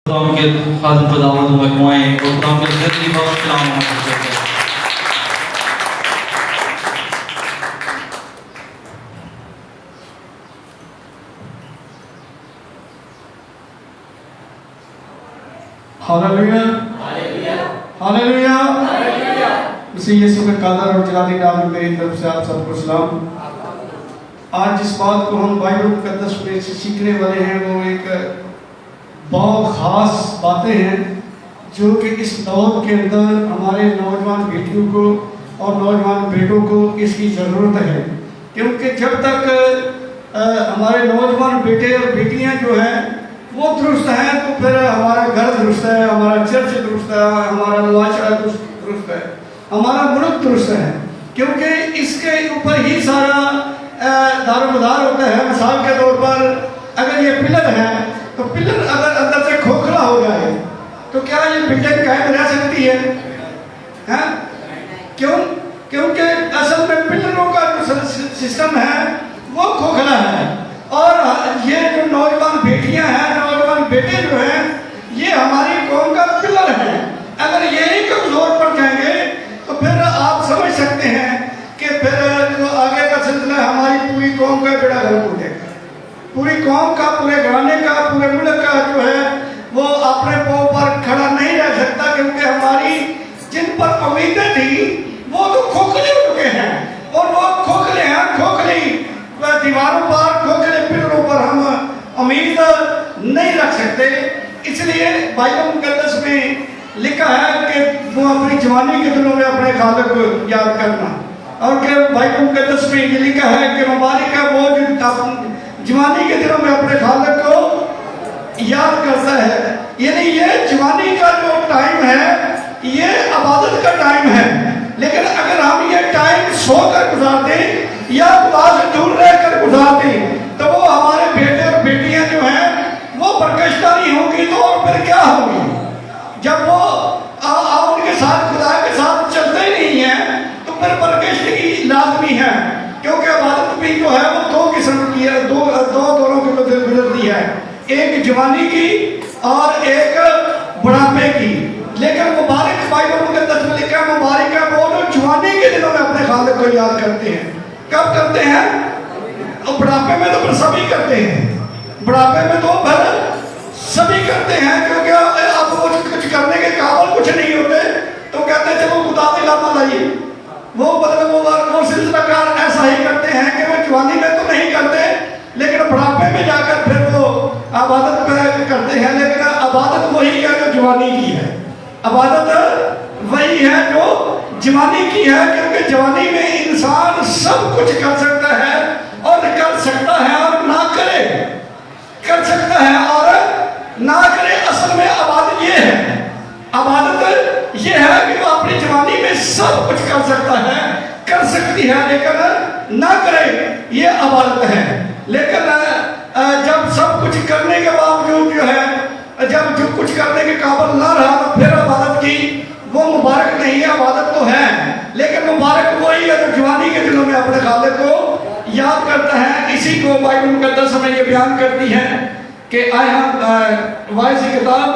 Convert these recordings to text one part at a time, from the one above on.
خداوند کے خادم کو دعوت ہوا موائیں اور خداوند کے زندگی بخش کلام محفوظ کرتے ہیں۔ ہاللویا ہاللویا مسیح یسوع کے قادر اور جلالی نام میں میری طرف سے آپ سب کو سلام۔ آج جس بات کو ہم بائبل مقدس میں سے سیکھنے والے ہیں وہ ایک بہت خاص باتیں ہیں جو کہ اس دور کے اندر ہمارے نوجوان بیٹیوں کو اور نوجوان بیٹوں کو اس کی ضرورت ہے، کیونکہ جب تک ہمارے نوجوان بیٹے اور بیٹیاں جو ہیں وہ درست ہیں تو پھر ہمارا گھر درست ہے، ہمارا چرچ درست ہے، ہمارا معاشرہ درست ہے، ہمارا ملک درست ہے، کیونکہ اس کے اوپر ہی سارا دار و مدار ہوتا ہے۔ مثال کے طور پر اگر یہ پلر ہے تو پلر اگر اندر سے کھوکھلا ہو جائے تو کیا یہ بلڈنگ قائم رہ سکتی ہے؟ کیونکہ اصل میں پلروں کا جو سسٹم ہے وہ کھوکھلا ہے، اور یہ جو نوجوان بیٹیاں ہیں، نوجوان بیٹے جو ہیں، یہ ہماری قوم کا پلر ہے۔ اگر یہی کمزور پڑ جائیں گے تو پھر آپ سمجھ سکتے ہیں کہ پھر جو آگے کا سلسلہ ہے ہماری پوری قوم کا بیڑا غرق ہو جائے گا، پوری قوم کا، پورے گھرانے کا، پورے ملک کا جو ہے وہ اپنے پاؤں پر کھڑا نہیں رہ سکتا، کیونکہ ہماری جن پر امیدیں تھیں وہ تو کھوکھلے ہو چکے ہیں، اور وہ کھوکھلے ہیں، کھوکھلی دیواروں پر، کھوکھلے پلروں پر ہم امید نہیں رکھ سکتے۔ اس لیے بائبل مقدس میں لکھا ہے کہ وہ اپنی جوانی کے دنوں میں اپنے خالق کو یاد کرنا، اور کہ بائبل مقدس میں یہ لکھا ہے کہ مبارک ہے وہ جو جوانی کے دنوں میں اپنے خالق کو یاد کرتا ہے۔ یعنی یہ جوانی کا جو ٹائم ہے یہ عبادت کا ٹائم ہے، لیکن اگر ہم یہ ٹائم سو کر گزار دیں یا خدا سے دور رہ کر گزار دیں تو وہ ہمارے بیٹے اور بیٹیاں جو ہیں وہ برگشتہ نہیں ہوں گی، تو اور پھر کیا ہوگی؟ جب وہ ان کے ساتھ، خدا کے ساتھ چلتے ہی نہیں ہیں تو پھر برگشتگی لازمی ہے، کیونکہ عبادت بھی جو ہے وہ دو قسم کی ہے، دو دوروں کے مدد گزرتی ہے، ایک جوانی کی اور ایک بڑھاپے کی۔ لیکن مبارک بائبل مقدس میں لکھا ہے مبارک ہے وہ جو جوانی کے دنوں میں اپنے خالق کو یاد کرتے ہیں۔ کب کرتے ہیں؟ اور بڑھاپے میں تو پھر سبھی کرتے ہیں، بڑھاپے میں تو پھر سبھی کرتے ہیں، کیونکہ اب وہ کچھ کرنے کے قابل کچھ نہیں ہوتے تو کہتے ہیں چلو خدا سے لاما لائیے۔ وہ مطلب وہ سلسلہ کار ایسا ہی کرتے ہیں کہ وہ جوانی میں تو نہیں کرتے، لیکن بڑھاپے میں جا کر پھر وہ عبادت کرتے ہیں، لیکن عبادت وہی ہے جو جوانی کی ہے، عبادت وہی ہے جو جوانی کی ہے، کیونکہ جوانی میں انسان سب کچھ کر سکتا ہے اور کر سکتا ہے اور نہ کرے، کر سکتا ہے اور نہ کرے۔ اصل میں عبادت یہ ہے، عبادت یہ ہے کہ وہ اپنی جوانی میں سب کچھ کر سکتا ہے، کر سکتی ہے، لیکن نہ کرے، یہ عبادت ہے۔ لیکن جب سب کچھ کرنے کے باوجود جو ہے، جب جو کچھ کرنے کے قابل نہ رہا تو پھر عبادت کی وہ مبارک نہیں ہے، عبادت تو ہے، لیکن مبارک وہی ہے جو جوانی کے دنوں میں اپنے خالق کو یاد کرتا ہے۔ اسی کو بائبل مقدس ہمیں یہ بیان کرتی ہے کہ آئے ہم وائس کی کتاب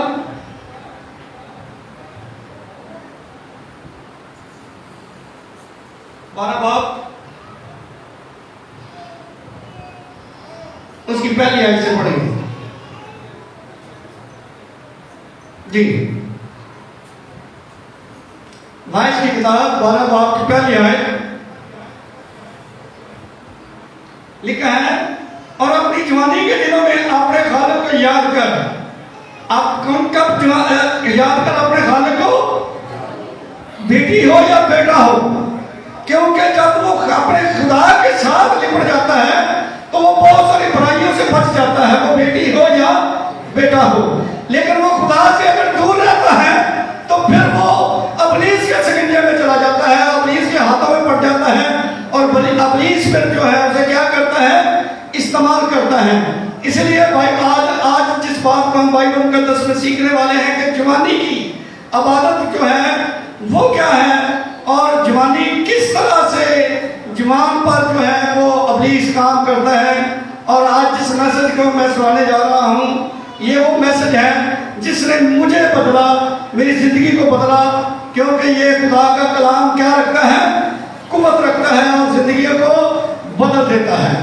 12 باب اس کی پہلی آیت سے پڑھیں گے جی۔ وائس کی کتاب 12 باب کی پہلی آیت لکھا ہے اور اپنی جوانی کے دنوں میں اپنے خالق کو یاد کر۔ اب کون کب یاد کر اپنے خالق کو؟ بیٹی ہو یا بیٹا ہو، کیونکہ جب وہ اپنے خدا کے ساتھ لپٹ جاتا ہے تو وہ بہت ساری برائیوں سے بچ جاتا ہے، وہ بیٹی ہو یا بیٹا ہو۔ لیکن وہ خدا سے اگر دور رہتا ہے تو پھر وہ ابلیس کے سکنجے میں چلا جاتا ہے، ابلیس کے ہاتھوں میں پڑ جاتا ہے، اور ابلیس پھر جو ہے اسے کیا کرتا ہے؟ استعمال کرتا ہے۔ اس لیے آج جس بات کو ہم بائبل مقدس میں سیکھنے والے ہیں کہ جوانی کی عبادت جو ہے وہ کیا ہے، اور جوانی کس طرح سے جوان پر جو ہے وہ ابلیس کام کرتا ہے۔ اور آج جس میسج کو میں سنانے جا رہا ہوں یہ وہ میسج ہے جس نے مجھے بدلا, میری زندگی کو بدلا, کیونکہ یہ خدا کا کلام کیا رکھتا ہے, قوت رکھتا ہے اور زندگیوں کو بدل دیتا ہے.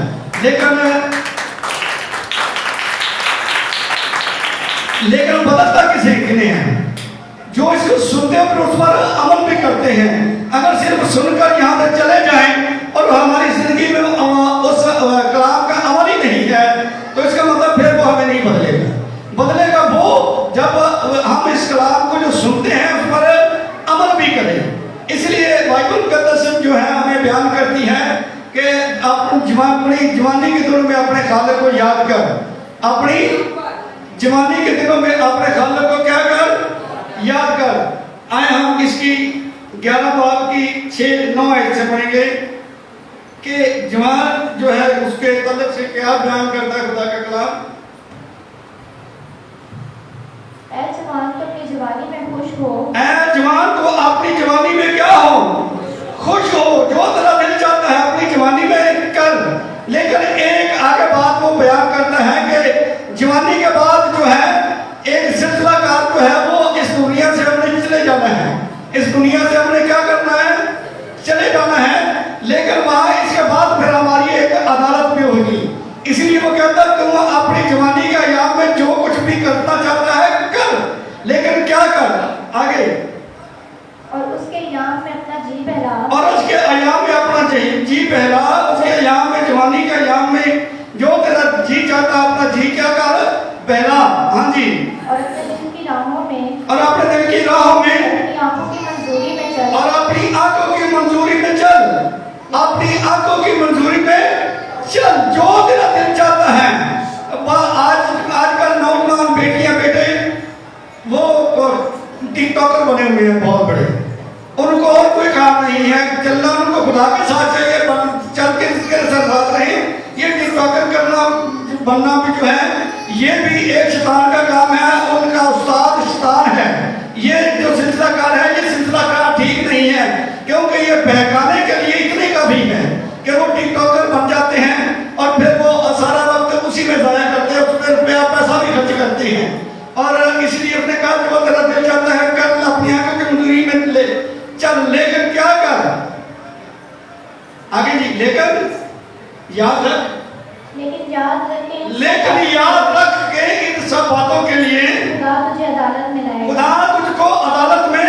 لیکن بدلتا کسی کے لیے ہے, جو اس کو سنتے ہیں اور اس پر عمل بھی کرتے ہیں. اگر صرف سن کر یہاں سے چلے جائیں اور ہماری زندگی میں اس کلام کا عمل ہی نہیں ہے, تو اس کا مطلب پھر وہ ہمیں نہیں بدلے گا. بدلے گا وہ جب ہم اس کلام کو جو سنتے ہیں اس پر عمل بھی کریں. اس لیے بائبل مقدس جو ہے ہمیں بیان کرتی ہے کہ اپنی جوانی کے دنوں میں اپنے خالق کو یاد کر, اپنی جوانی کے دنوں میں اپنے خالق کو کیا کر, یاد کر. آئے ہم اس کی 11 باب کی 6-9 آیت سے پڑھیں گے کہ جوان جو ہے اس کے تعلق سے کیا بیان کرتا ہے خدا کا کلام. اے جوان تو اپنی جوانی میں خوش ہو, اے جوان تو اپنی جوانی میں کیا ہو, خوش ہو, جو تیرا دل چاہتا ہے اپنی جوانی میں کر. لیکن ایک آگے بات وہ بیان کرتا ہے کہ جوانی کے بعد جو ہے ایک سلسلہ کار جو ہے وہ اس دنیا سے ہم نے چلے جانا ہے, اس دنیا سے ہم نے کیا کرنا ہے, چلے جانا ہے. لیکن وہاں اس کے بعد پھر ہماری ایک عدالت بھی ہوگی. اس لیے وہ کہتا ہے تم اپنی جوانی کے ایام میں جو کچھ بھی کرنا چاہتا ہے کر, لیکن کیا کر, آگے, اور اس کے ایام میں اپنا جی بہلا, اور اس کے ایام میں اپنا جی بہلا. اس کے ایام میں, جوانی کے ایام میں جو تیرا جی چاہتا اپنا جی کیا کر, بہلا. ہاں جی, اور اپنے دل کی راہوں میں, اور اپنے دل کی راہوں میں, اپنی آنکھوں کی منظوری میں چل, اور اپنی آنکھوں کی منظوری میں چل, اپنی آنکھوں کی منظوری میں چل, جو تیرا دل چاہتا ہے. آج کل نوجوان بیٹیاں بیٹے وہ ٹک ٹاکر بنے ہوئے ہیں بہت بڑے, ان کو اور کوئی کام نہیں ہے چلنا, ان کو خدا کے ساتھ چاہیے, چل کے اس کے ساتھ رہیں. یہ ٹک ٹاکر کرنا بننا بھی جو ہے یہ بھی ایک شیطان کا کام ہے, ان کا استاد شیطان ہے. یہ جو سلسلہ کار ہے یہ سلسلہ کار ٹھیک نہیں ہے, کیونکہ یہ بہکانے کے لیے اتنے کافی ہے کہ وہ ٹک ٹاکر بن جاتے ہیں اور پھر وہ سارا وقت اسی میں ضائع کرتے ہیں, اس پہ روپیہ پیسہ بھی خرچ کرتے ہیں. اور اس لیے اپنے کہا کہ وہ تیرا دل چاہتا ہے کر, اپنی آنکھوں کی منظوری میں لے چل, لیکن کیا کر, آگے جی, لیکن یاد رکھ, لیکن یاد رکھیں, لیکن یاد رکھ کے ان سب باتوں کے لیے خدا تجھے عدالت میں لائے گا, خدا تجھ کو عدالت میں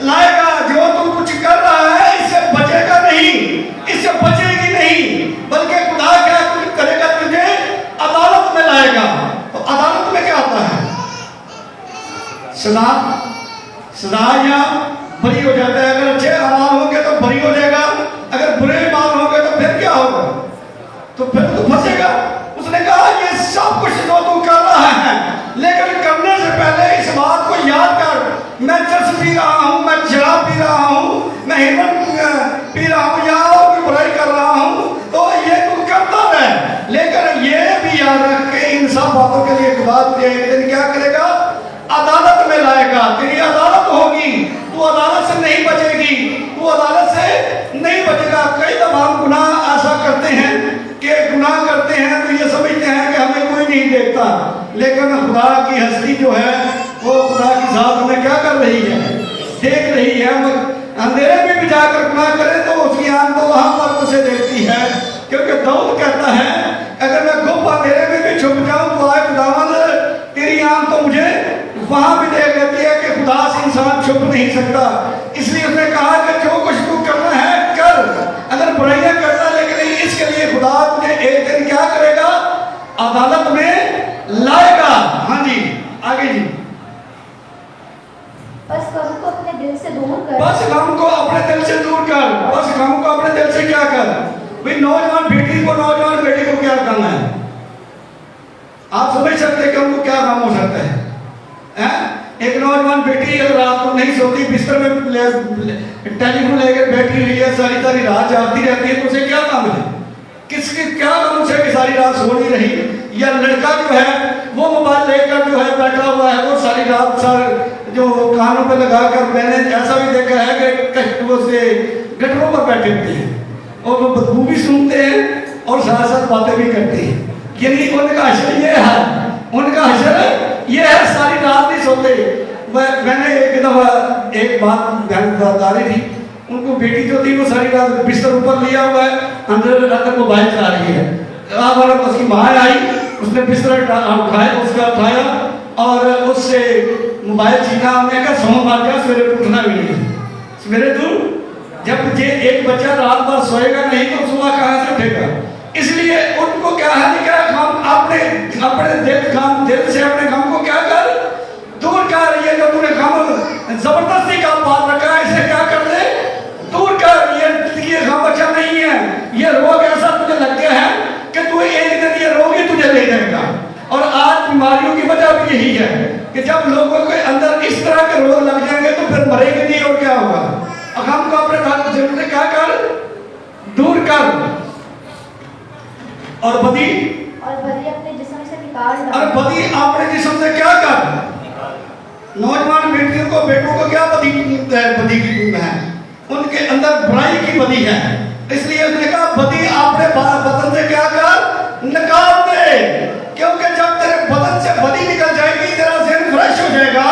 لائے گا. جو تم کچھ کر رہا ہے اس سے بچے گا نہیں, اس سے بچے گی نہیں, بلکہ خدا کیا کچھ کرے گا, تجھے عدالت میں لائے گا. تو عدالت میں کیا ہوتا ہے, سزا یا بری ہو جاتا ہے. اگر اچھے اعمال ہوں گے تو بری ہو جائے گا, اگر برے اعمال ہوں گے تو پھر کیا ہوگا, تو پھر تو پھنسے گا. اس نے کہا یہ سب کچھ جو تو کر رہا ہے, لیکن کرنے سے پہلے اس بات کو یاد کر, میں چرس پی رہا ہوں, میں شراب پی رہا ہوں, میں ہیروئن پی رہا ہوں, یا اور کوئی برائی کر رہا ہوں, تو یہ تو کرتا رہے. لیکن یہ بھی یاد رکھ کے ان سب باتوں کے لیے خدا تجھے ایک دن کیا کرے گا, عدالت میں لائے گا. تیری عدالت ہوگی, تو عدالت سے نہیں بچے گی, تو عدالت سے نہیں بچے گا. کئی دفعہ ہم گناہ ایسا کرتے ہیں کہ گناہ کرتے ہیں تو یہ سمجھتے ہیں کہ ہمیں کوئی نہیں دیکھتا, لیکن خدا کی ہستی جو ہے وہ خدا کی ذات ہمیں کیا کر رہی ہے, دیکھ رہی ہے. اندھیرے میں بھی جا کر گناہ کرے تو اس کی آنکھ تو وہاں پر اسے دیکھتی ہے, کیونکہ داؤد کہتا ہے اگر میں گھپ اندھیرے میں بھی چھپ جاؤں تو آئے خداوند تیری آنکھ تو مجھے وہاں بھی دیکھ لیتی ہے, کہ خدا سے انسان چھپ نہیں سکتا. اس لیے اس نے کہا کہ جو کچھ تو کرنا ہے کر, اگر برائیاں کرتا ہے, لیکن اس کے لیے خدا تجھے ایک دن کیا کرے گا, عدالت میں لائے گا. ہاں جی, آگے جی, بس غم کو اپنے دل سے دور کر, بس غم کو اپنے دل سے دور کر, بس غم کو اپنے دل سے کیا کر. بھئی نوجوان بیٹی کو, نوجوان بیٹی کو کیا کرنا ہے, آپ سمجھ سکتے ہیں کہ ان کو کیا غم ہو سکتا ہے. ایک نوجوان بیٹی اگر رات کو نہیں سوتی, بستر میں ٹیلی فون لے کر بیٹھی ہوئی ہے, ساری رات جاگتی رہتی ہے, تو اسے کیا کام ہے, کس کی کیا غم اسے کہ ساری رات سو نہیں رہی. یا لڑکا جو ہے وہ موبائل لے کر جو ہے بیٹھا ہوا ہے, وہ ساری رات جو کانوں پہ لگا کر, میں نے ایسا بھی دیکھا ہے کہ وہ سے گٹروں پر بیٹھے ہوتے ہیں اور وہ بدبو بھی سنتے ہیں اور ساتھ ساتھ باتیں بھی کرتے ہیں. یعنی ان کا حشر یہ ہے, ان کا حشر ये है सारी रात नहीं सोते। मैंने एक दफा एक बात ध्यान बता रही थी, उनको बेटी जो थी वो सारी रात बिस्तर ऊपर लिया हुआ है, अंदर मोबाइल चला रही है। अब उसकी माँ आई, उसने बिस्तर उठाया, उसका उठाया और उससे मोबाइल छीना। हमने कहा सो मार गया, सवेरे उठना भी नहीं। सवेरे तू जब ये एक बच्चा रात भर सोएगा नहीं तो सुबह कहाँ से उठेगा? इसलिए उनको क्या है कि हम अपने दिल से अपने गम को क्या कर दूर कर। ये जो तूने गम जबरदस्ती का पाल रखा है, इसे क्या कर दे, दूर कर। ये गम अच्छा नहीं है, ये रोग ऐसा तुझे लग गया है कि तू एक दिन ये रोग ही तुझे ले जाएगा। और आज बीमारियों की वजह भी यही है कि जब लोगों के अंदर इस तरह के रोग लग जाएंगे तो फिर मरेंगे नहीं और क्या होगा। हम को अपने दिल से क्या कर दूर कर। और बदी अपने जिस्म से निकाल डाल। और बदी अपने जिस्म से क्या कर। नौजवान बेटियों को बेटों को क्या बदी की है, उनके अंदर बुराई की बदी है। इसलिए उसने कहा बदी अपने बदन से क्या कर निकाल दे, क्योंकि जब तेरे बदन से बदी निकल जाएगी तेरा ज़हन फ्रेश हो जाएगा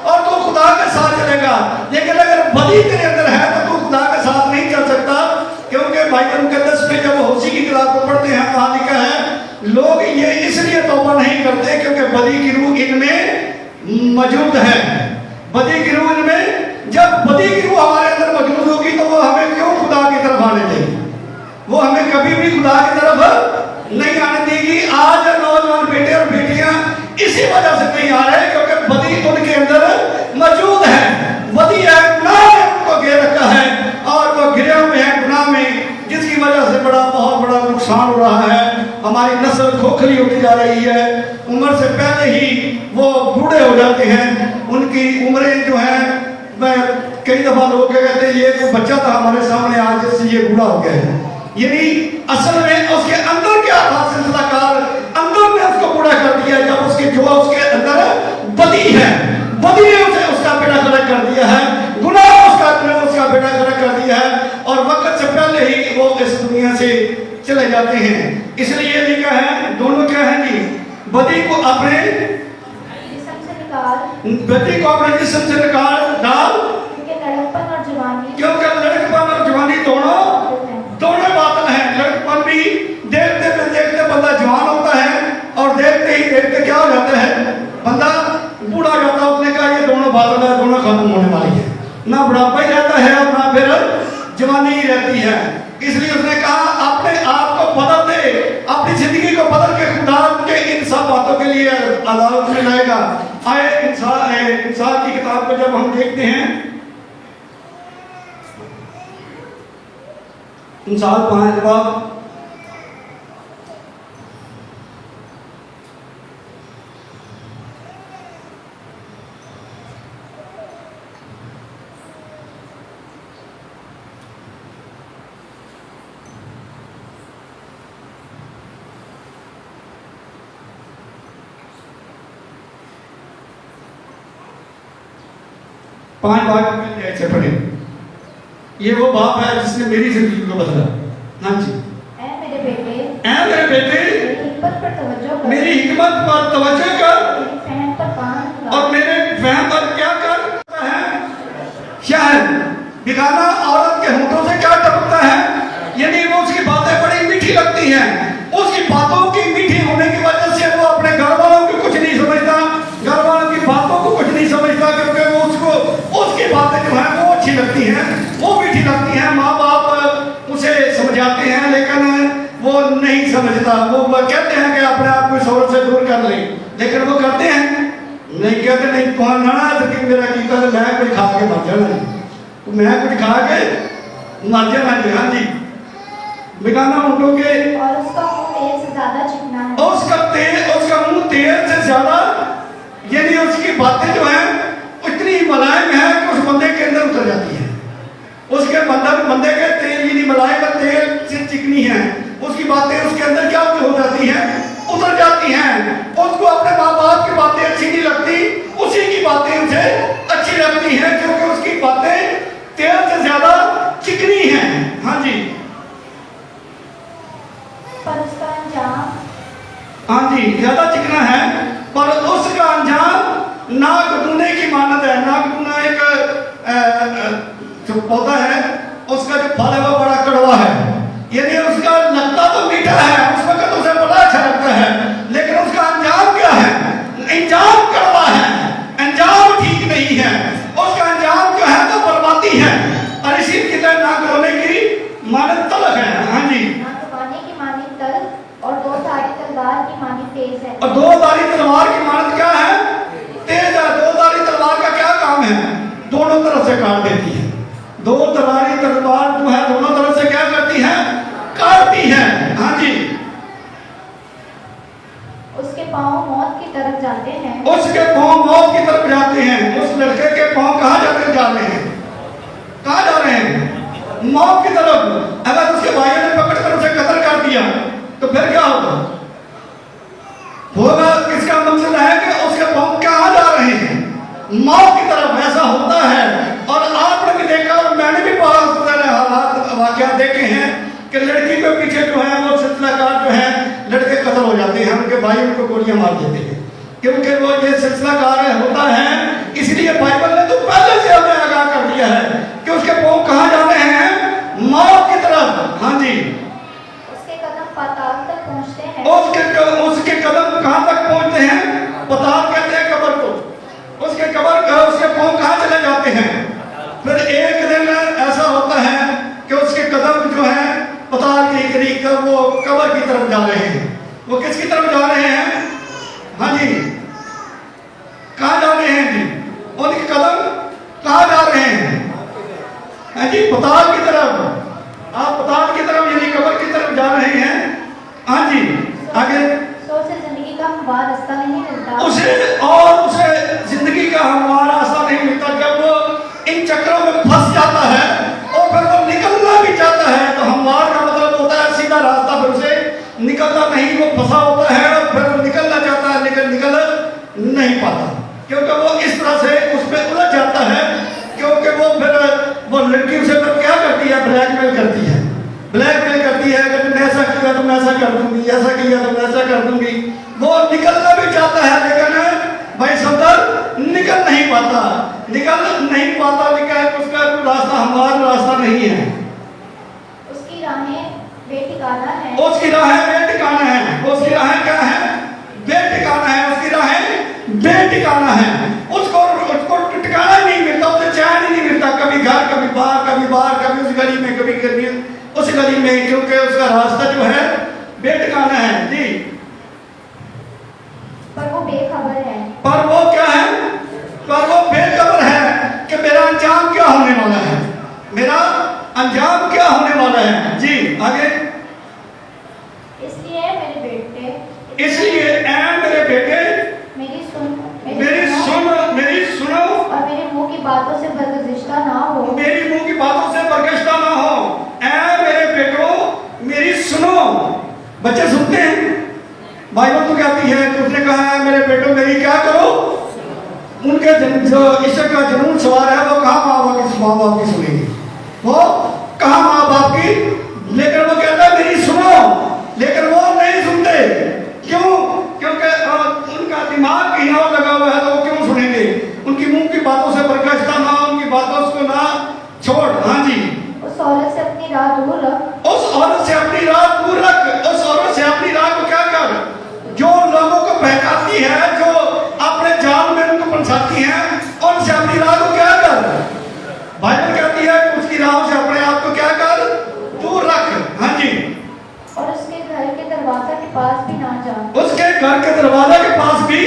और तू खुदा के साथ चलेगा। लेकिन अगर बदी तेरे अंदर है तो तू खुदा के साथ नहीं चल सकता, क्योंकि बाइबल मुकद्दस में जब होशी की किताब को पढ़ते हैं वहां लिखा है लोग ये इसलिए तौबा नहीं करते क्योंकि बदी की रूह इनमें मौजूद है। बदी की रूह इनमें, जब बदी की रूह हमारे अंदर मौजूद होगी तो वो हमें क्यों खुदा की तरफ आने देगी? वो हमें कभी भी खुदा की तरफ नहीं आने देगी। आज नौजवान बेटे और बेटियां इसी वजह से नहीं आ रहे क्योंकि बदी उनके अंदर मौजूद है। बदी है, गुनाह ने उनको घेर रखा है और वो घिरे हुए हैं गुनाह में, जिसकी वजह से बहुत बड़ा नुकसान हो रहा है। हमारी नस्ल खोखली होती जा रही है, उम्र से पहले ही वो बूढ़े हो जाते हैं। उनकी उम्रें जो हैं, मैं कई दफा लोग क्या कहते हैं ये तो बच्चा था हमारे सामने आज जैसे ये बूढ़ा हो गया है। यानी असल में उसके अंदर क्या था, सिलसिलाकार अंदर ने उसको बूढ़ा कर दिया। जब उसके जो उसके अंदर बदी है, बदी ने उसे उसका बेड़ा गर्क कर दिया है, गुनाह उसका बेड़ा गर्क कर दिया है और वक्त से पहले ही वो इस दुनिया से चले जाते हैं। इसलिए लिखा है दोनों क्या है जी, बदी को अपने जिस्म से निकाल, बदी को अपने जिस्म से निकाल डाल, क्योंकि लड़कपन और जवानी दोनों बादल हैं। लड़कपन भी देखते बंदा जवान होता है और देखते ही देखते क्या हो जाता है, बंदा बूढ़ा हो जाता है। उसने कहा ये दोनों बादल है, दोनों खत्म होने वाली है, ना बुढ़ापा ही रहता है और ना फिर जवानी ही रहती है। इसलिए उसने कहा अपने आप को बदल दे, अपनी जिंदगी को बदल के खुदा के इन सब बातों के लिए अदालत में लाएगा। आए इंसान की किताब को जब हम देखते हैं, इंसान 5 बाब ऐसे पढ़े। ये वो बाप है जिसने मेरी जिंदगी को बदला। हाँ जी, ऐ मेरे बेटे, मेरी हिकमत पर तवज्जो कर, मेरी हिकमत पर तवज्जो कर मेरी फहम पर कान लगा। और मेरे फहम पर क्या करता है, शायद बेगाना औरत के होठों से क्या टपकता है, यानी वो उसकी बातें बड़ी मीठी लगती हैं। उसकी बातों की मीठी होने की वजह से वो अपने घर वालों को कुछ नहीं समझता, घर वालों की बातों को कुछ नहीं समझता, क्योंकि वो उसकी बातें जो है वो अच्छी लगती हैं, वो मीठी लगती हैं। माँ बाप उसे समझाते हैं लेकिन वो नहीं समझता। वो कहते हैं कि अपने आप को शौहरत से दूर कर ले, लेकिन वो करते हैं नहीं, कहते नहीं कौन ना तो मेरा की कर मैं कुछ खा के मर जाना, मैं कुछ खा के मर जाना। हाँ जी, बेगाना ऊँटों के और उसका मुंह तेल से ज्यादा चिकना है, उसका मुंह तेल से ज्यादा, यानी उसकी बातें जो है इतनी मुलायम है कि उस बंदे के अंदर उतर जाती है। उसके बंदे के तेल यानी मुलायम तेल से चिकनी है, उसकी बातें उसके अंदर क्या हो जाती हैं, उतर जाती हैं। उसको अपने माँ बाप की बातें अच्छी नहीं लगती, उसी की बातें उसे अच्छी लगती हैं क्योंकि उसकी बातें तेल से ज्यादा चिकनी हैं। हाँ जी, पर उसका अंजाम, हाँ जी, ज्यादा चिकना है पर उसका अंजाम मानद है। नागपुना एक जो पौधा है उसका जो फल है वो बड़ा कड़वा है, यानी उसका लगता तो मीठा है, उस वक्त उसे बड़ा अच्छा लगता है, लेकिन उसका अंजाम क्या है? अंजाम कड़वा है, अंजाम ठीक नहीं है, उसका अंजाम जो है तो बर्बादी है। और इसी की तरह नाक रोने की मानद तलक है। हाँ जी, नाक रोने की मानी तल और दो धारी तलवार की मानी तेज है। और दो धारी तलवार की मानद क्या है? तेज है। दो धारी तलवार का क्या काम है? दोनों तरफ से काट देती है। दो धारी तलवार जो है दोनों तरफ से क्या करती है? काटती है। हाँ जी, उसके पांव मौत की तरफ जाते हैं। उसके पांव मौत की तरफ जाते हैं। उस लड़के के पांव कहाँ जाते जा रहे हैं? कहाँ जा रहे हैं? मौत की तरफ। अगर उसके भाइयों ने पकड़ कर उसे कत्ल कर दिया तो फिर क्या होगा? होगा, इसका मतलब है कि उसके पांव कहाँ जा रहे हैं? मौत की तरफ। ऐसा होता है। और आपने भी देखा और मैंने भी बहुत सारे हालात वाकया देखे हैं कि लड़की के पीछे जो है वो सिलसिलाकार जो है लड़के कत्ल हो जाते हैं, उनके भाई उनको गोलियां मार देते हैं, क्योंकि वो ये सिलसिलाकार होता है। इसलिए बाइबल ने तो पहले से हमें आगाह कर दिया है कि उसके पांव कहाँ जा रहे हैं? मौत की तरफ। हाँ जी, उसके कदम पाताल तक पहुंचते हैं। उसके कदम कहाँ तक पहुंचते हैं? पाताल कहते हैं कब्र को। उसके पांव कहाँ चले जाते हैं? फिर एक दिन ऐसा होता है कि उसके कदम जो है पाताल के करीब वो कब्र की तरफ जा रहे हैं। वो किसकी तरफ जा रहे हैं? हाँ जी, कहाँ जा रहे हैं जी? उनके कदम कहाँ जा रहे हैं? हाँ जी, पाताल की तरफ। आप पाताल की तरफ यानी कब्र की तरफ जा रहे हैं। हाँ जी, आगे सोचे जिंदगी का हमारा रास्ता नहीं मिलता। उसे जिंदगी का हमारा रास्ता नहीं मिलता। जब वो इन चक्रों में फंस जाता है और फिर वो निकलना भी चाहता है तो हमारा का मतलब होता है सीधा रास्ता, फिर उसे निकलना नहीं, वो फंसा होता है और फिर वो निकलना चाहता है लेकिन निकल नहीं पाता, क्योंकि वो इस तरह से उसमें उलझ जाता है। क्योंकि वो लड़की उसे फिर क्या करती है? ब्लैकमेल करती है। ब्लैकमेल करती है कि तुमने ऐसा किया तो मैं ऐसा कर दूंगी, ऐसा किया तो मैं ऐसा कर दूंगी। वो निकलना भी चाहता है लेकिन भाई सफर निकल नहीं पाता, लेकिन उसका रास्ता हमारा रास्ता नहीं है। उसकी राहें बेठिकाना है। उसकी राहें बेठिकाना है। उसकी राहें क्या है? बेठिकाना है। उसकी राहें बेठिकाना है। उसको ठिकाना ही नहीं मिलता, उसे चैन ही नहीं मिलता। कभी घर, कभी बाहर, कभी उस गली में, कभी उस गली में, क्योंकि उसका रास्ता जो है बेठिकाना है जी। पर वो बेखबर है। पर वो क्या है? पर वो बेखबर है कि मेरा अंजाम क्या होने वाला है, मेरा अंजाम क्या होने वाला है जी। आगे, इसलिए मेरे बेटे मेरी सुनो और मेरे मुंह की बातों से बरगज़िश्ता ना हो। मेरी मुंह की बातों से बरगज़िश्ता ना हो। ऐ मेरे बेटो मेरी सुनो। बच्चे सुनते हैं, बाइबल तो कहती है कि उसने कहा है मेरे बेटो मेरी क्या करो। उनके जो ईश्वर का जुनून सवार है वो कहाँ माँ बाप की सुनेंगे? वो कहाँ माँ बाप की? लेकिन वो कहता है मेरी सुनो, लेकिन वो नहीं सुनते। क्यों? क्योंकि उनका दिमाग कहीं और लगा हुआ है, तो वो क्यों सुनेंगे? उनकी मुंह की बातों से बरगज़िश्ता ना, उनकी बातों को ना छोड़। हाँ जी, उस औरत से अपनी राह दूर रख। उस औरत से अपनी राह दूर रख। उस औरत से अपनी राह को क्या कर? जो लोगों को बहकाती है, जो अपने जाल में उनको फंसाती है, उनसे अपनी राह को क्या कर? बाइबल कहती है कि उसकी राह से अपने आप को क्या कर? दूर रख। हाँ जी, और उसके घर के दरवाजा के पास भी ना जा। उसके घर के दरवाजा के पास भी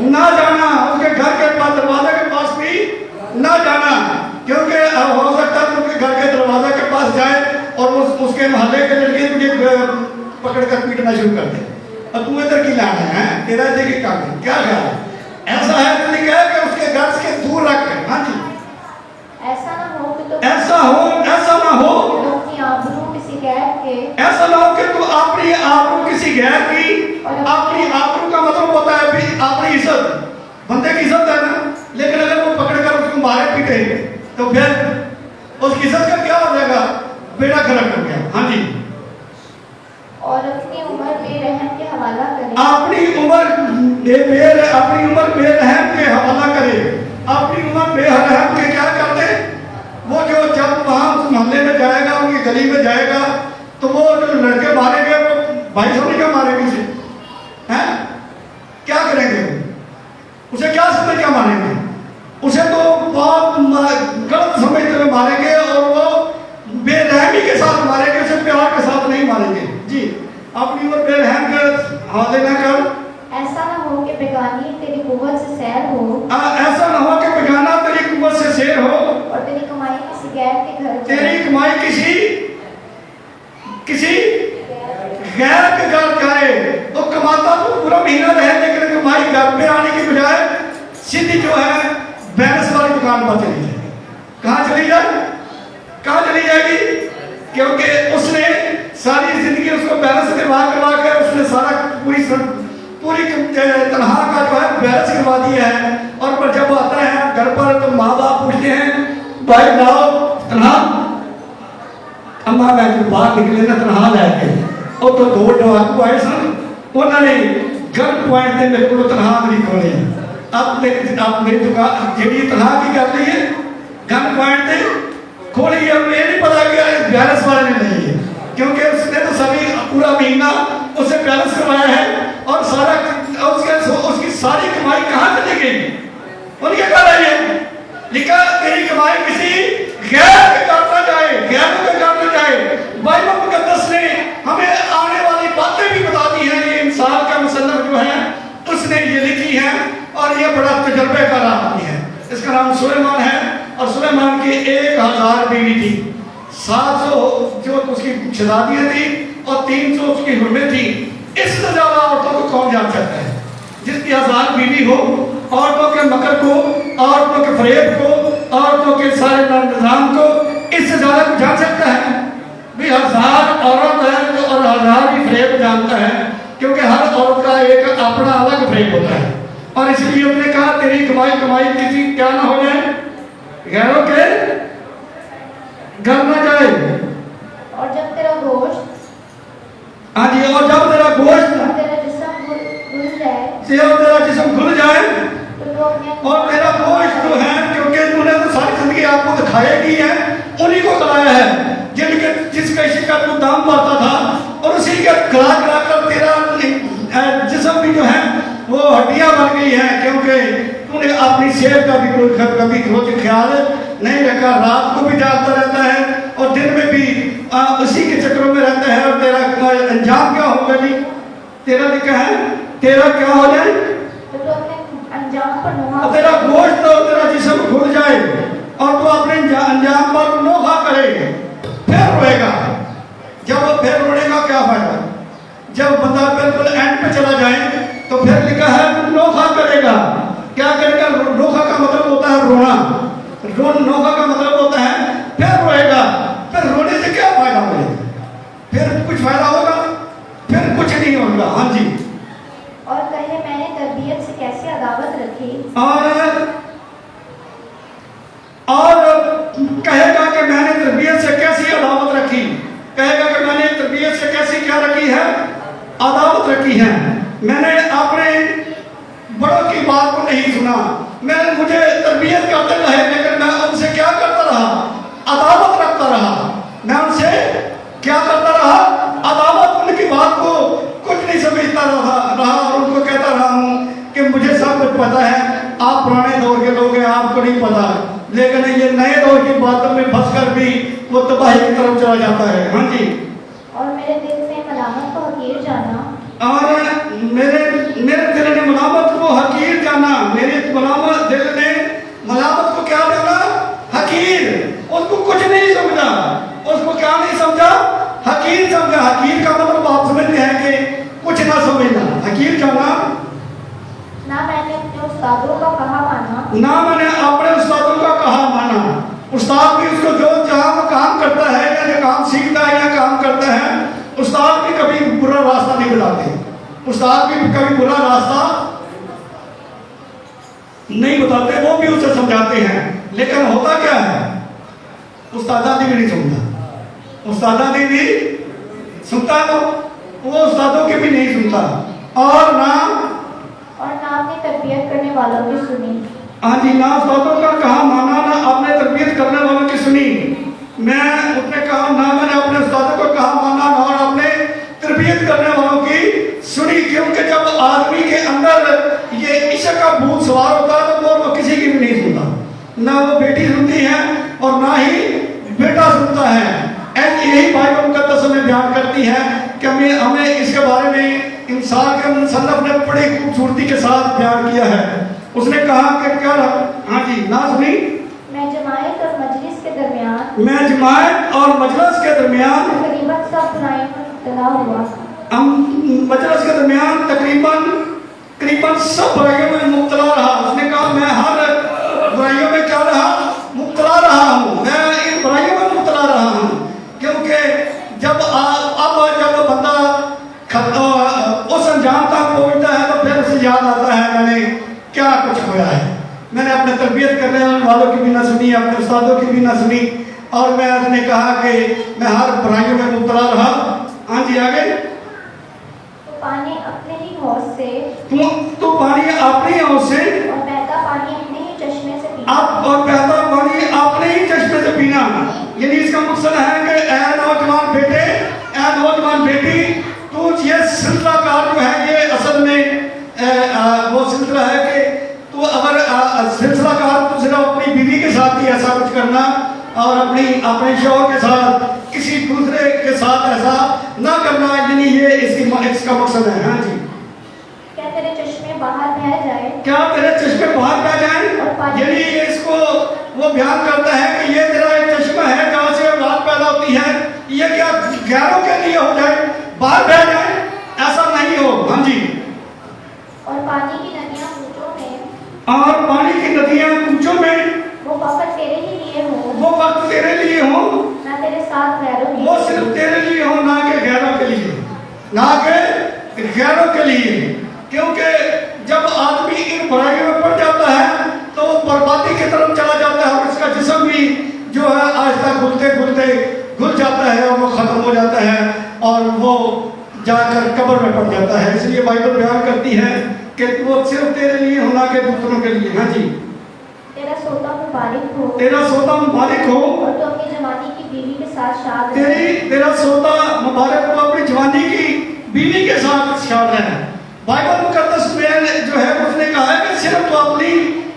ना जाना। उसके घर के दरवाजा के पास भी ना जाना, क्योंकि हो सकता है उनके घर के दरवाजा के पास जाए और उसके मोहल्ले के लड़के तुझे पकड़ कर पीटना शुरू कर दे। और तू इधर की लाना है, तेरा इधर की काम है, क्या ख्याल है? ऐसा है तो लिखा है कि उसके घर से दूर रख। हाँ जी, ऐसा ना हो कि तो ऐसा ना हो अपनी आबरू किसी गैर के। ऐसा ना हो कि तू अपनी आबरू किसी गैर की। अपनी आबरू का मतलब होता है भी अपनी इज्जत, बंदे की इज्जत है ना, लेकिन अगर वो पकड़ कर उसको मारे पीटे तो फिर उसकी इज्जत का क्या हो जाएगा? बेड़ा गर्क हो गया। हाँ जी, और अपनी उम्र बेरहम के हवाला करे। अपनी उम्र बेरहम के हवाला करे। गली में जाएगा तो वो जो लड़के मारेंगे वो भाई समझ क्या मारेंगे उसे, हैं? क्या करेंगे? उसे क्या समझ क्या मारेंगे? उसे तो बहुत गलत समझते हुए मारेंगे और वो बेरहमी के साथ मारेंगे, उसे प्यार के साथ नहीं मारेंगे। जी, अपनी और बेरहम के हवाले न कर। ऐसा न हो कि बेगानी तेरी कुव्वत से सैर हो, ऐसा न हो कि बेगाना तेरी कुव्वत से शेर हो और तेरी कमाई किसी गैर के घर जाए। तेरी कमाई किसी गैर के घर जाए। तो कमाता तो पूरा महीना रहे लेकिन कमाई घर पे आने की बजाय सीधी जो है बैलेंस वाली दुकान पर चली जाएगी। कहाँ चली जाए? कहाँ चली जाएगी? क्योंकि उसने सारी जिंदगी उसको बैलेंस करवा कर उसने सारा पूरी तनख्वाह का जो है बैलेंस करवा दिया है। और पर जब आता है घर पर तो माँ बाप पूछते हैं भाई लाओ तनख्वाह, अम्मा मैं जो बाहर निकले ना तनख्वाह लैके ਉਹ ਤੋਂ ਦੋ ਡਾਕੂ ਆਏ ਸਨ, ਉਹਨਾਂ ਨੇ ਗਨ ਪੁਆਇੰਟ ਤੇ ਮੇਰੇ ਕੋਲ ਤਨਖਾਹ ਨਹੀਂ ਖੋਲੀ। ਆਪ ਮੇਰੀ ਦੁਕਾਨ ਜਿਹੜੀ ਤਨਖਾਹ ਕੀ ਕਰ ਲਈ ਹੈ गन पॉइंट पे खोली है। ये नहीं पता कि बैलेंस वाले ने नहीं है, क्योंकि उसने तो सभी पूरा महीना उसे बैलेंस करवाया है और सारा उसकी सारी कमाई कहाँ चली गई? उनके घर आई है। लिखा तेरी कमाई किसी गैर के घर न जाए, गैरों के घर न जाए। बाइबल मुकद्दस ने हमें आने वाली बातें भी बता दी हैं। ये इंसान का मुसन्नफ जो है उसने ये लिखी है और ये बड़ा तजर्बे का आदमी है। इसका नाम सुलेमान है और सुलेमान की 1000 बीवी थी, 700 जो उसकी शहजादियाँ थी और 300 उसकी हुर्में थी। इससे ज्यादा औरतों को कौन जान सकता है? जिसकी 1000 बीवी हो, औरतों के मकर को, औरतों के फरेब को, औरतों के सारे निजाम को, इससे ज्यादा कुछ जान सकता है? भी 1000 औरत है तो और 1000 ही फरेब जानता है, क्योंकि हर औरत का एक अपना अलग फरेब होता है। और इसलिए उसने कहा तेरी कमाई किसी क्या ना हो जाए, गैरों के घर न जाए। और जब तेरा गोश्त, हाँ जी, और जब तेरा गोश्त और तेरा जिस्म घुल जाए, तेरा जिस्म घुल जाए तो तू अपने और तेरा गोश्त जो है, क्योंकि तूने तो सारी जिंदगी आपको दिखाई की है, उन्हीं को खिलाया है जिस कैसे का तू दाम पाता था, और उसी के खिला कर तेरा जिस्म भी जो है वो हड्डियां बन गई है, क्योंकि तूने अपनी सेहत का भी कभी ख्याल नहीं रखा। रात को भी जागता रहता है और दिन में भी उसी के चक्रों में रहता है। और तेरा अंजाम क्या होगा जी? तेरा लिखा है तेरा क्या हो जाए, तो तू अपने अंजाम पर नोहा, और तेरा गोश्त और तेरा जिस्म घुल जाए और तू अपने अंजाम पर नोहा करे, फिर रोएगा। जब वो फिर रोएगा क्या फायदा? जब बंदा बिल्कुल एंड पे चला जाए तो फिर लिखा है नोखा करेगा। क्या करेगा? नोखा का मतलब होता है रोना, नोखा का मतलब होता है फिर रोएगा। फिर रोने से क्या फायदा मिलेगा? फिर कुछ फायदा होगा? फिर कुछ नहीं होगा। हाँ जी। और कहे मैंने तरबियत से कैसी अदावत रखी, और कहेगा कि मैंने तरबियत से कैसी अदावत रखी, कहेगा कि मैंने तरबियत से कैसी क्या रखी है? अदावत रखी है। मैंने अपने बड़ों की बात को नहीं सुना, मैंने मुझे तरबियत करते रहे लेकिन मैं उनसे क्या करता रहा? अदावत रखता रहा। मैं उनसे क्या करता रहा? अदावत। उनकी बात को कुछ नहीं समझता रहा और उनको कहता रहा हूँ कि मुझे सब कुछ पता है, आप पुराने दौर के लोग हैं, आपको नहीं पता। लेकिन ये नए दौर की बातों में फंस कर भी वो तबाही की तरफ चला जाता है। हाँ जी। और मेरे दिल में मलामत को हकीर जाना, और मेरे दिल ने मलामत को हकीर जाना। मेरे दिल ने मलामत को क्या जाना? हकीर। उसको कुछ नहीं समझा। उसको क्या नहीं समझा? हकीर समझा। हकीर का मतलब आप समझते हैं कि कुछ ना समझना। हकीर जाना। ना मैंने अपने उस्तादों का कहा माना, ना मैंने अपने उस्तादों का कहा माना। उस्ताद भी उसको जो जहाँ वो काम करता है या जो काम सीखता है या काम करता है, उस्ताद भी कभी बुरा रास्ता नहीं बताते। उस्ताद भी कभी बुरा रास्ता नहीं बताते, वो भी उसे समझाते हैं। लेकिन होता क्या है? उस्तादादी भी नहीं सुनता। उस्तादादी भी सुनता तो वो उस्तादों की भी नहीं सुनता। और ना अपनी तरबियत करने वालों की सुनी। हाँ जी, ना उस्तादों का कहा माना, ना अपने तरबियत करने वालों की सुनी। मैं उसने कहा ना मैंने نہ وہ بیٹی سنتی ہے اور نہ ہی بیٹا سنتا ہے. یہی بائبل مقدس میں بیان کرتی ہے کہ ہمیں اس کے بارے میں انسان کے مصنف نے بڑی خوبصورتی کے ساتھ بیان کیا ہے. اس نے کہا کہ کیا ہاں جی نہ سنی میں جماعت اور مجلس کے درمیان میں جماعت اور مجلس کے درمیان تقریباً سب برائیوں میں مبتلا ہوا. مجلس کے درمیان تقریباً سب برائیوں میں مبتلا رہا. اس نے کہا میں ہر برائیوں میں کیا رہا مبتلا رہا ہوں. میں ان برائیوں میں مبتلا رہا ہوں کیونکہ جب بندہ اس انجام تک پہنچتا ہے تو پھر اسے یاد آتا ہے میں نے کیا کچھ کھویا ہے. میں نے اپنے تربیت کرنے والوں کی بھی نہ سنی, اپنے استادوں کی بھی نہ سنی, اور میں نے کہا کہ میں ہر برائیوں میں مبتلا رہا. ہاں جی آگے. تو پانی اپنے ہی حوض سے تو پانی اپنی حوض سے اور بہتا پانی اپنے ہی چشمے سے پینا. اور بہتا پانی اپنے ہی چشمے سے پینا. یعنی اس کا مقصد ہے کہ اے نوجوان بیٹے, اے نوجوان بیٹی, تو یہ سلسلہ کار جو ہے یہ اصل میں وہ سلسلہ ہے کہ تو اگر سلسلہ کار تو صرف اپنی بیوی کے ساتھ ہی ایسا کچھ کرنا اور اپنے شوہر کے ساتھ کسی دوسرے کے ساتھ ایسا نہ کرنا, یعنی یہ اس کا مقصد ہے. ہاں جی. کیا تیرے چشمے باہر بہ جائے, کیا تیرے چشمے باہر بہ جائیں, یعنی اس کو وہ بیان کرتا ہے کہ یہ تیرا ایک چشمہ ہے جہاں سے اولاد پیدا ہوتی ہے, یہ کیا غیروں کے لیے ہو جائے, باہر بہ جائے, ایسا نہیں ہو. ہاں جی. اور پانی کی ندیاں کوچوں میں اور پانی کی ندیاں کوچوں میں وہ فقط تیرے ہی لیے ہوں, وہ وقت تیرے لیے ہوں, نہ تیرے ساتھ غیروں کے وہ صرف تیرے لیے ہوں, نہ کہ غیروں کے لیے, نہ کہ غیروں کے لیے. کیونکہ جب آدمی ان برائیوں میں پڑ جاتا ہے تو وہ بربادی کی طرف چلا جاتا ہے, اور اس کا جسم بھی جو ہے آہستہ گلتے گلتے گل جاتا ہے اور وہ ختم ہو جاتا ہے اور وہ جا کر قبر میں پڑ جاتا ہے. اس لیے بائبل بیان کرتی ہے کہ وہ صرف تیرے لیے ہونا کہ دوسروں کے لیے. ہاں جی. تیرا سوتا مبارک ہو, تیرا سوتا مبارک ہو, اور تو اپنی جوانی کی بیوی کے ساتھ شاد رہے. تیرا سوتا مبارک ہو, اپنی جوانی کی بیوی کے ساتھ شاد رہے. بائبل مقدس میں جو ہے اس نے کہا ہے کہ صرف تو اپنی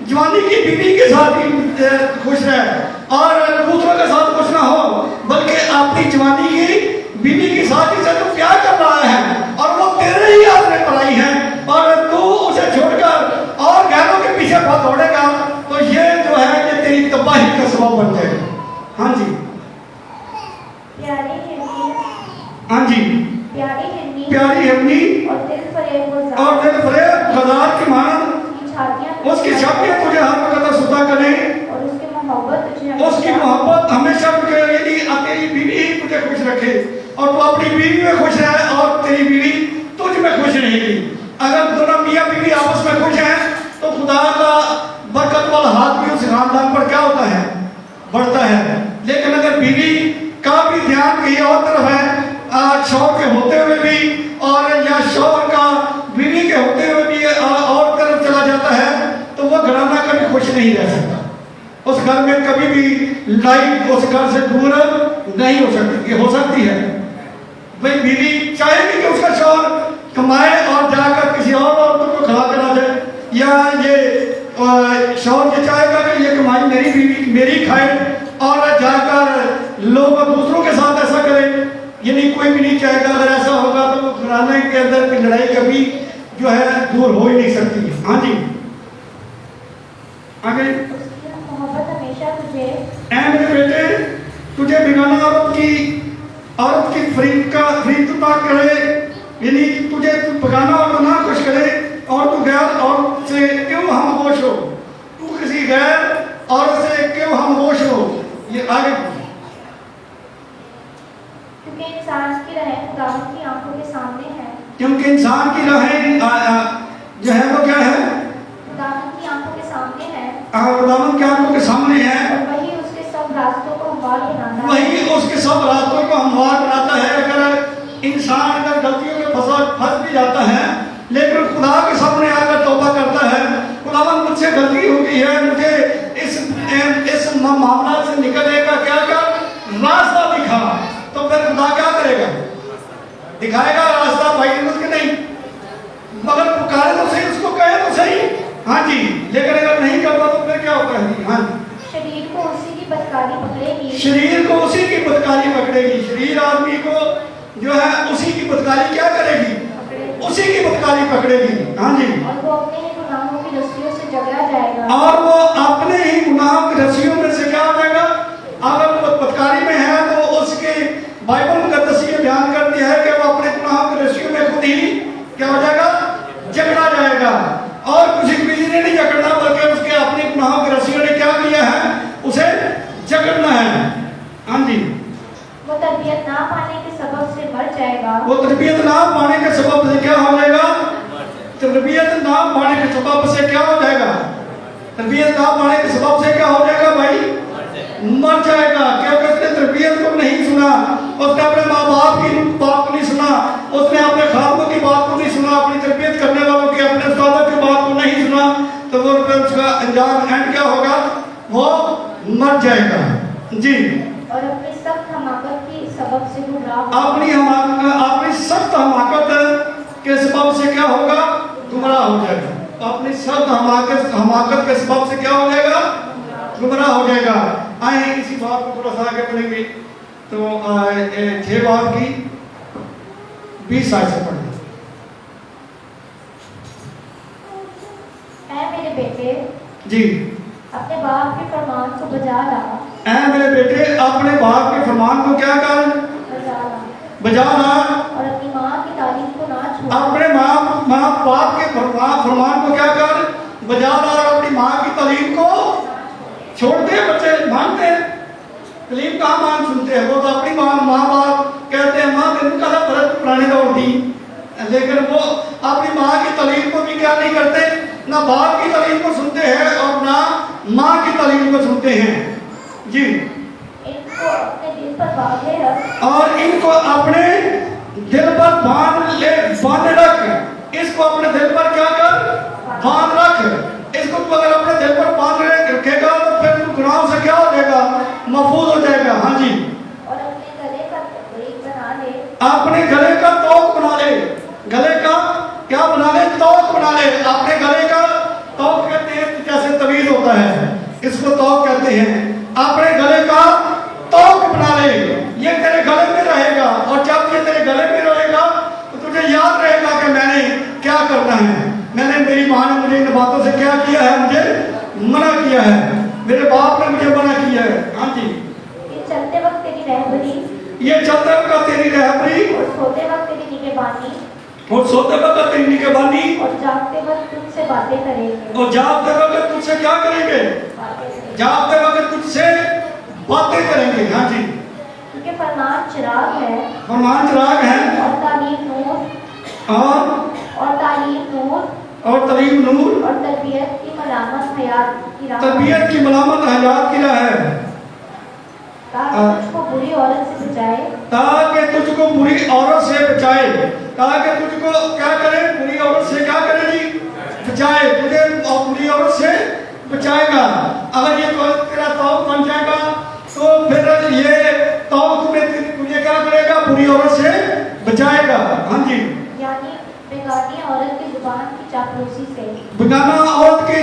جوانی کی بیوی کے ساتھ ہی خوش رہے اور دوسروں کے ساتھ خوش نہ ہو, بلکہ اپنی جوانی کی بیوی کے ساتھ ہی سے تو پیار کر رہا ہے اور وہ تیرے ہی ہاتھ میں پڑائی ہے, اور تو اسے چھوڑ کر اور غیروں کے پیچھے بہت دوڑے گا تو یہ جو ہے یہ تیری تباہی کا سبب بن جائے گا. ہاں جی. پیاری ہرنی, ہاں جی. پیاری ہرنی اور دل فریب اور دل فریب غزال کی مانند اس کی چھاپیاں تجھے ہر وقت ستا کریں, اور اس کی محبت ہمیشہ تجھے, یعنی تیری بیوی ہی تجھے خوش رکھے اور تو اپنی بیوی میں خوش رہے اور تیری بیوی تجھ میں خوش رہے گی. اگر دونوں میاں بیوی آپس میں خوش ہیں تو خدا کا برکت والا ہاتھ بھی اس خاندان پر کیا ہوتا ہے, بڑھتا ہے. لیکن اگر بیوی کا بھی دھیان کہیں اور طرف ہے, شوہر کے ہوتے ہوئے بھی, اور یا شوہر کا بیوی کے ہوتے ہوئے بھی اور طرف چلا جاتا ہے, تو وہ گھرانہ کبھی خوش نہیں رہ سکتا. اس گھر میں کبھی بھی لائٹ اس گھر سے دور نہیں ہو سکتی. ہو سکتی ہے بھئی بیوی چاہے گی کہ اس کا شوہر کمائے اور جا کر کسی اور عورت کو کھلا کر آ جائے, یا یہ شوہر یہ چاہے گا کہ یہ کمائی میری بیوی میری کھائے اور جا کر لوگ دوسروں کے ساتھ ایسا کرے, یعنی کوئی بھی نہیں چاہے گا. اگر ایسا ہوگا تو وہ گھرانے کے اندر کی لڑائی کبھی جو ہے دور ہو ہی نہیں سکتی. ہاں جی. آگے. محبت ہمیشہ تجھے, اے میرے بیٹے, تجھے بیگانہ عورت کی فریب نہ کرے, یعنی تجھے بیگانہ عورت نہ خوش کرے, اور تو غیر عورت سے کیوں ہم ہوش ہو, تو کسی غیر عورت سے کیوں ہم ہوش ہو. یہ آگے. کیونکہ انسان کی راہیں خداوند کی آنکھوں کے سامنے ہے, کیونکہ انسان کی راہیں جو ہے وہ کیا ہے, خداوند کی آنکھوں کے سامنے ہے, خداوند کی آنکھوں کے سامنے ہے, اور وہی اس کے سب راستوں کو ہموار بناتا ہے. وہی اس کے سب راستوں کو ہموار بناتا ہے. اگر انسان اگر غلطیوں میں پھنس بھی جاتا ہے لیکن خدا کے سامنے آ کر توبہ کرتا ہے, خداوند مجھ سے غلطی ہو گئی ہے, مجھے اس معاملات سے نکلنے کا کیا راستہ دکھا, تو پھر خدا کیا کرے گا, دکھائے گا راستہ. بھائی کہ نہیں, مگر پکارے تو صحیح, اس کو کہے تو صحیح. ہاں جی. لیکن اگر نہیں کرتا تو پھر کیا ہوتا ہے. ہاں बदकारी पकड़ेगी, शरीर को उसी की बदकारी पकड़ेगी। शरीर आदमी को जो है उसी की बदकारी क्या करेगी, उसी की बदकारी पकड़ेगी। हाँ जी। और वो अपने ही गुनाहों की रस्सियों से जकड़ा जाएगा, और वो अपने ही गुनाहों की रस्सियों में से क्या हो जाएगा, अगर वो बदकारी में है तो उसके बाइबल मुकद्दस ये बयान करती है कि वो अपने गुनाहों की रस्सियों में खुद ही क्या हो जाएगा, जकड़ा जाएगा। और किसी किसी ने नहीं जकड़ना, बल्कि उसके अपने गुनाहों की रस्सियों ने क्या किया है, उसे जकड़ना है। हाँ जी। वो तरबियत ना पाने के सबब से मर जाएगा, वो तरबियत ना पाने के सबब से क्या हो जाएगा, तरबियत ना पाने के सबब से क्या हो जाएगा, तरबियत ना पाने के सबब से क्या हो जाएगा भाई, मर जाएगा। क्योंकि उसने तरबियत को नहीं सुना, उसने अपने माँ बाप की बात को नहीं सुना, उसने अपने खामों की बात को नहीं सुना, अपनी तरबियत करने वालों की, अपने उस्तादों की बात को नहीं सुना, तो वो फिर उसका अंजाम एंड क्या होगा, वो मर जाएगा। जी। और अपनी सख्त हमाकत की सबब से गुमराह, अपनी सख्त हमाकत के सबब से क्या होगा, गुमराह हो जाएगा। अपनी सख्त हमाकत के सबब से क्या हो जाएगा, गुमराह हो जाएगा। आए इसी बात को थोड़ा सा आगे पढ़ेंगे तो 6 बाब की 20 आयत से पढ़ेंगे। ऐ मेरे बेटे, जी। अपने बाप के फरमान को बजा ला, ऐ मेरे बेटे, अपने बाप के फरमान को क्या कर, बजा ला, और अपनी माँ की तालीम को ना छोड़, अपने माँ बाप के फरमान को क्या कर, बजा ला, और अपनी माँ की तालीम को छोड़ते हैं। बच्चे मानते हैं, तालीम कहाँ मान सुनते हैं, वो तो अपनी माँ बाप कहते हैं माँ दिन का पुराने दौर थी, लेकिन वो अपनी माँ की तालीम को भी क्या नहीं करते, ना बाप की तालीम को सुनते हैं और ना माँ की तालीम को सुनते हैं। जी। इनको अपने दिल पर बांधे रख, और इनको अपने दिल पर बांध रख, इसको अपने दिल पर क्या कर, बांध रख। इसको तो अगर अपने दिल पर बांध रखेगा तो फिर गुनाहों से क्या हो जाएगा, महफूज हो जाएगा। हाँ जी। और अपने गले का एक बना ले, अपने गले का तौक बना ले, गले का क्या बना ले, तौक बना ले। अपने गले का तौक कहते हैं, जैसे तवीज होता है, इसको तौक कहते हैं। अपने गले का तौक बना ले, ये तेरे गले में रहेगा, और जब ये तेरे गले में रहेगा तो तुझे याद रहेगा कि मैंने क्या करना है, मैंने, मेरी माँ ने मुझे इन बातों से क्या किया है, मुझे मना किया है, मेरे बाप ने मुझे मना किया है। हाँ जी। ये चलते वक्त तेरी रहबरी, ये चलते वक्त तेरी रहबरी, और सोते वक्त तेरी निगहबानी, और सोते वक्त तेरी निगहबानी, और जागते वक्त तुझसे बातें करेंगे, और जागते वक्त तुझसे क्या करेंगे, जागते वक्त तुझसे बातें करेंगे। हाँ जी। क्योंकि फरमान चिराग है, फरमान चिराग है, और तालीम नूर, और तालीम नूर, और तालीम नूर, और तरबियत की मलामत हयात की राह, तरबियत की मलामत हयात की राह है, ताकि तुझको बुरी औरत से बचाए, ताकि तुझको बुरी औरत से बचाए, ताकि तुझको क्या करे, बुरी औरत से क्या करे जी, बचाए, तुझे बुरी औरत से बचाएगा। अगर ये तेरा तौक बन जाएगा तो फिर ये तौक में तुझे क्या करेगा, बुरी औरत से बचाएगा। हाँ जी। यानी बेगानी औरत की जुबान की चापलूसी से, बेगाना औरत की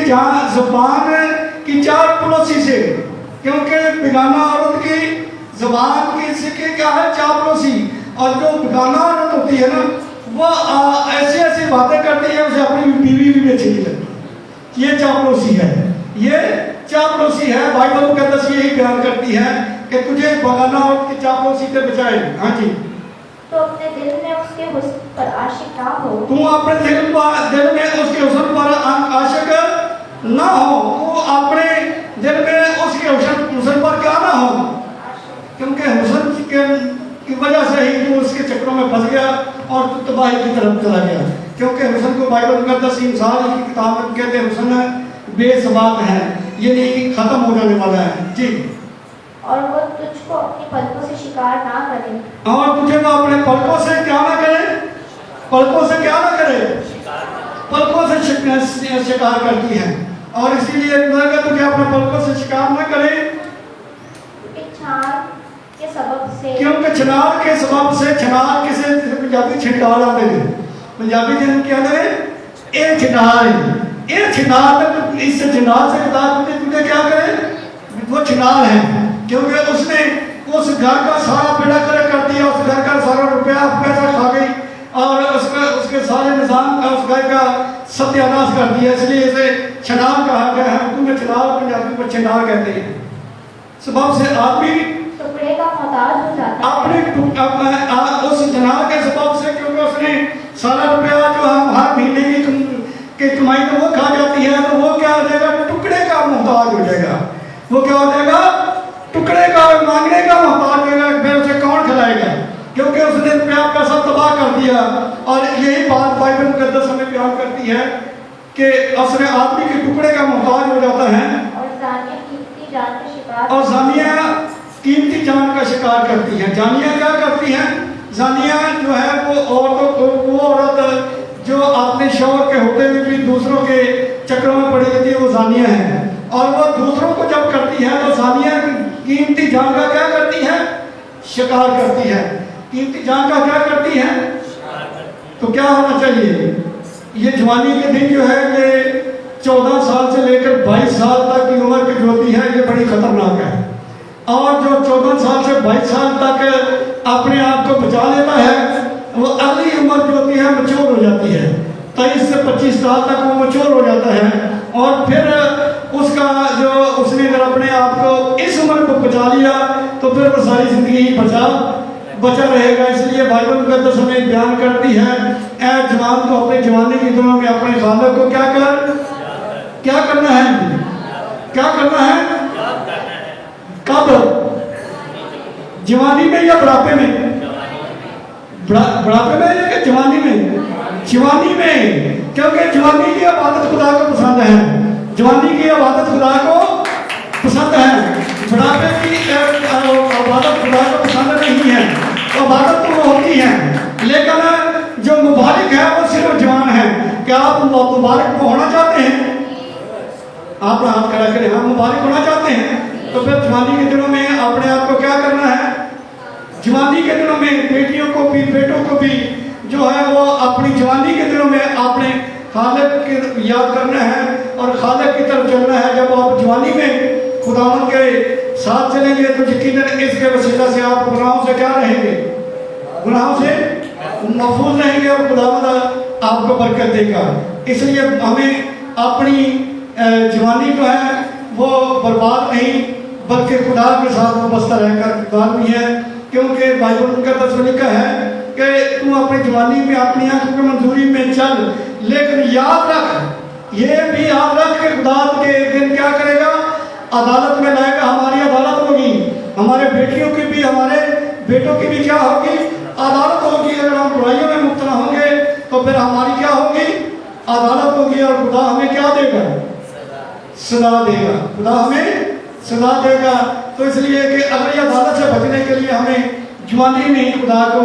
जुबान की चापलूसी से, क्योंकि बेगाना औरत की जुबान की सिक्के क्या है, चापलूसी। और जो बेगाना औरत होती है ना, वो ऐसी ऐसी बातें करती है, उसे अपनी बीवी भी अच्छी नहीं लगती, ये चापलूसी है, ये चापलूसी है। बाइबल मुकद्दस यही बयान करती है कि तुझे बेगाना औरत की चापलूसी से बचाए। हाँ जी। तो अपने दिल में उसके हुस्न पर आशिक ना हो, तू अपने दिल में उसके हुस्न पर आशिक ना हो, तू अपने दिल में उसके हुस्न पर क्या ना हो, क्योंकि हुस्न की वजह से ही तू उसके चक्रों में फंस गया और तू तबाही की तरफ चला गया। क्योंकि हुस्न को बाइबल मुकद्दस इंसान की किताब में कहते हैं हुस्न बेसबाक है, ये नहीं खत्म हो जाने वाला है। जी। और वो तुझको अपनी पलकों से शिकार ना करे, और तुझे वो अपने पलकों से क्या ना करे, पलकों से क्या ना करे, पलकों से शिकार करती है। और इसीलिए तुझे अपने पलकों से शिकार ना करे, के सबब से, क्योंकि छिनार के सबब से, छिनार किसे पंजाबी छिंडाल आते हैं, पंजाबी जन क्या करे, ए छिनार, ये छिनार, इस छिनार से तुझे क्या करे, वो छिनार है, क्योंकि उसने उस घर का सारा बेड़ा गर्क कर दिया, उस घर का सारा रुपया पैसा खा गई और उसके सारे निज़ाम का, उस घर का सत्यानाश कर दिया। इसलिए इसे छनाल कहा गया है। उर्दू में छनाल, पंजाबी में छनाल कहते हैं। सबब से आदमी टुकड़े का मोहताज हो जाता है। अपने उस जनाब के सबब से, क्योंकि उसने सारा रुपया जो हम हर महीने की कमाई तो वो खा जाती है, तो वो क्या हो जाएगा, टुकड़े का मोहताज हो जाएगा। वो क्या हो जाएगा, टुकड़े का, मांगने का मोहताज हो जाएगा। फिर उसे कौन खिलाएगा, क्योंकि उसने रुपया पैसा तबाह कर दिया। और यही बात बाइबल मुकद्दस हमें बयान करती है कि असर आदमी के टुकड़े का मोहताज हो जाता है और जानिया कीमती जान का शिकार, और जानिया कीमती जान का शिकार करती है। जानिया क्या करती है, जानिया जो है वो औरत जो अपने शौहर के होते हुए भी दूसरों के चक्रों में पड़ी रहती है, वो जानिया है। और वो दूसरों को जब करती है तो जानिया कीमती जान का क्या करती है, शिकार करती है। कीमती जान का क्या करती है, तो क्या होना चाहिए, ये जवानी के दिन जो है ये 14 साल से लेकर 22 साल तक की उम्र की जो होती है, ये बड़ी खतरनाक है। और जो 14 साल से 22 साल तक अपने आप को बचा लेता है, वो अगली उम्र जो होती है मैच्योर हो जाती है। 23 से 25 साल तक वो मैच्योर हो जाता है। और फिर उसका जो उसने अगर अपने आप को इस उम्र को बचा लिया तो फिर वो सारी जिंदगी बचा रहेगा। इसलिए बाइबल मुकद्दस हमें बयान करती है, ऐ जवान को अपने जवानी के दिनों में अपने खालिक को क्या करना है, क्या करना है, कब, जवानी में या बुढ़ापे में, बुढ़ापे में या जवानी में, जवानी में, क्योंकि जवानी की इबादत खुदा को पसंद है, जवानी की इबादत खुदा को पसंद है। बुढ़ापे की इबादत खुदा को पसंद नहीं है। इबादत तो वो होती है, लेकिन जो मुबारक है वो सिर्फ जवान है। क्या आप मुबारक होना चाहते हैं, आप हाथ खड़ा करें, हम मुबारक होना चाहते हैं, तो फिर जवानी के दिनों में अपने आप को क्या करना है, जवानी के दिनों में बेटियों को भी बेटों को भी जो है वो अपनी जवानी के दिनों में अपने खालिक की याद करना है और खालिक की तरफ चलना है। जब आप जवानी में खुदावन के साथ चलेंगे तो यकीनन इसके वसीला से आप गुनाहों से क्या रहेंगे, गुनाहों से महफूज रहेंगे और खुदावन आपको बरकत देगा। इसलिए हमें अपनी जवानी जो है वो बर्बाद नहीं बल्कि खुदा के साथ वाबस्ता रहकर खुदार भी है। क्योंकि बाइबल मुकद्दस में लिखा है कि तू अपनी जवानी में अपनी आंखों की मंजूरी में चल, लेकिन याद रख, ये भी याद रख कि खुदा के दिन क्या करेगा, अदालत में लाएगा। हमारी अदालत होगी, हमारे बेटियों की भी, हमारे बेटों की भी क्या होगी, अदालत होगी। अगर हम बुराइयों में मुब्तला होंगे तो फिर हमारी क्या होगी, अदालत होगी। और खुदा हमें क्या देगा, सजा देगा, खुदा हमें सजा देगा। तो इसलिए कि अगर ये अदालत से बचने के लिए हमें जवानी में ही खुदा को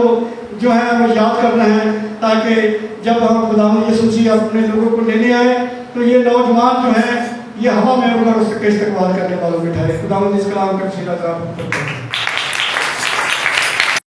जो है वो याद करना है, ताकि जब हम खुदा यीशु मसीह अपने लोगों को लेने आए तो ये नौजवान जो है ये हवा में उड़कर उसके इस्तेमाल करने वालों में ठहरे। खुदा इस कलाम का वसीला